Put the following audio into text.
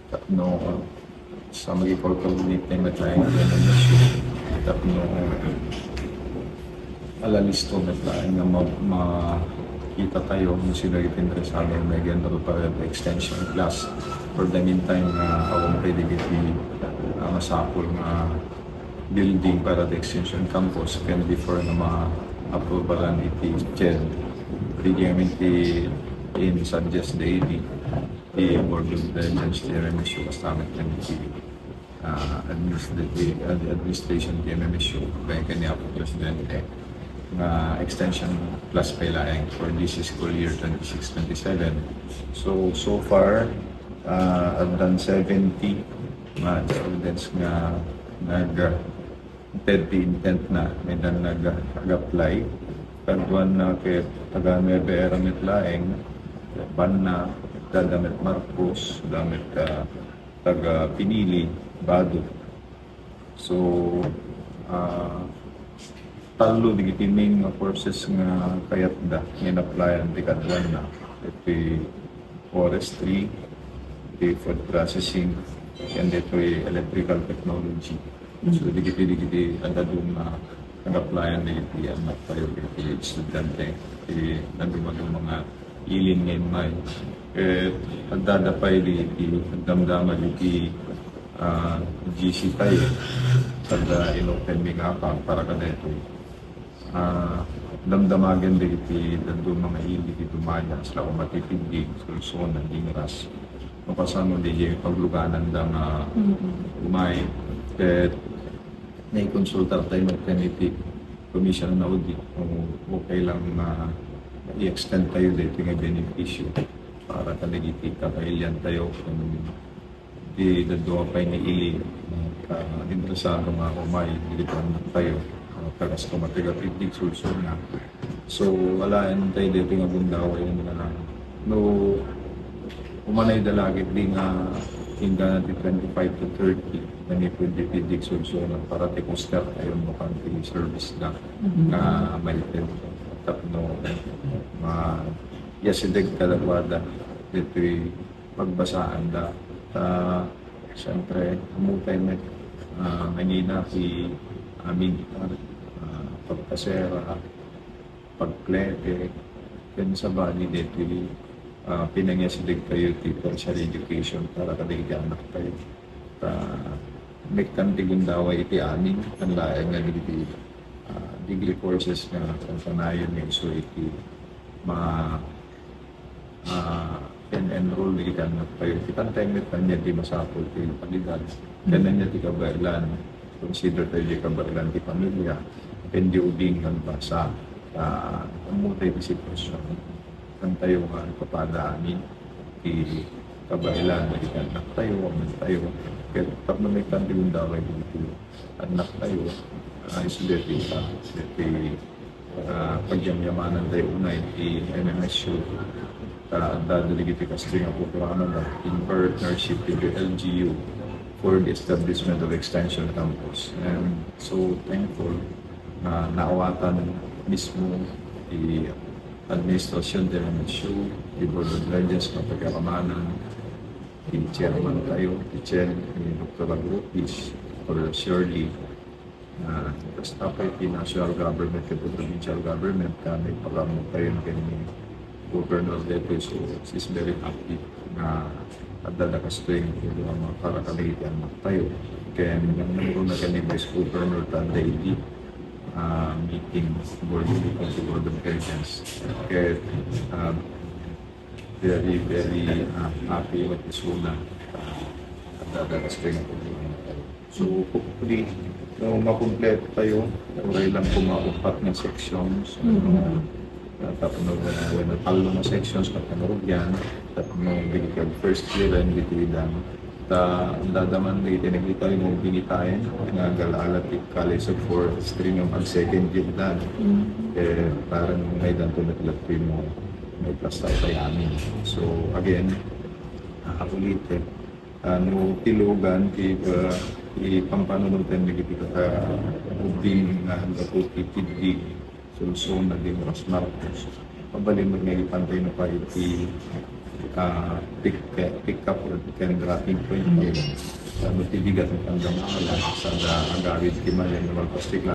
tapno sa mag-i-coordinate na matlaing ang issue tapno alalisto matlaing na makita tayo kung sino interesado may general para the extension class. For the meantime, akong pwede masapol nga building para the extension campus can before na ma-approvalan iti CHED. Bigyan in suggest the AD, the Board of Judges, the MMSU, kastamit ng administration the MMSU, kaya kanya po Presidente, na extension plus pailaeng for this school year 26-27. So far, I've done 70 mga students nga intent na may nag-apply. Kadwan na kay taga Nueva Ecija Metlaeng, Banna, Damit Marcos, Damit taga Pinili, Bado. So, talo di main courses nga kayat da in-applyan di kadwan na iti forestry, iti food processing, and ito electrical technology. So digiti anda doon na nag-applyan na iti anak tayo iti estudyante iti nandun mga ilin ngayon may agdadapay di iti nagdamdaman iti GC tayo sa inopen mi nga para kada ito damdamagan din iti nandun mga ili iti dumaya sila kung matitindig sulson ng dingras mapasano di pagluganan da nga umay at naikonsultar tayo mag-committee commission na audit kung okay lang i-extend tayo dito nga beneficio para kanagiti kakailian tayo kung di dadua pa ni ili interesado nga umay dito tayo kagas ko matigapitig sulso na. So, wala yan tayo dito nga bundaway na no umanay dalagit di nga hingga natin 25 to 30 na ni pwede sulso na para ti kuster tayo mo kanti service na na malitin tapno yasideg kalawada dito'y pagbasaan da siyempre umutay na nangina si amin pagkasera, pagklete, yan sa bali dito pinangyasidig kayo tipo sa education para kaligyan anak kayo. May kantigun daw ay iti amin, ang laeng nga niti degree courses na panayon yung so iti enroll niti anak kayo. Kitang met kanya di masapol iti paligan. Kanan niya ti kabarlan, consider tayo di kabarlan ti pamilya. Penduding ang basa umutay di sitwasyon ang tayo nga papadaanin di kabailan na anak tayo tayo kaya pag may kandiyon daw ay dito anak tayo isolate ka pagyamyamanan tayo unay di MMSU dadaligiti kasi nga po in partnership with the LGU for the establishment of Extension Campus. And so thankful na naawatan mismo di administrasyon din ng MSU, di Board of Regents ng pagkakamanan, di chairman tayo, di Chen, di Dr. Agrupis, or Shirley, tapos tapos di national government, di provincial government, kami pagkamot tayo ng kanyang governor dito, so she's very happy na adalakas tayo yung mga karakalitan tayo. Kaya nangyayari na kanyang Vice Governor daily meeting board of guidance. Kaya very happy with this una at dadalas tayo ng so hopefully makumpleto tayo oray lang kumaupat ng sections tapos talo na sections kapanurog yan tapos first year and bitidan dadaman na itinagli tayo mong binitayin nga galalat College of Forestry ng second year na parang may danto na tilatri mo may plus tayo amin. So again ulitin no tilugan ipampanunod tayo nagigit ubing nga hanggang titig sulso na din mas marcos pabalin mo nga ipantay na pa iti pick up or can dropping point. Nutibigat ng panggamakala sa agawid kimalan na magpastik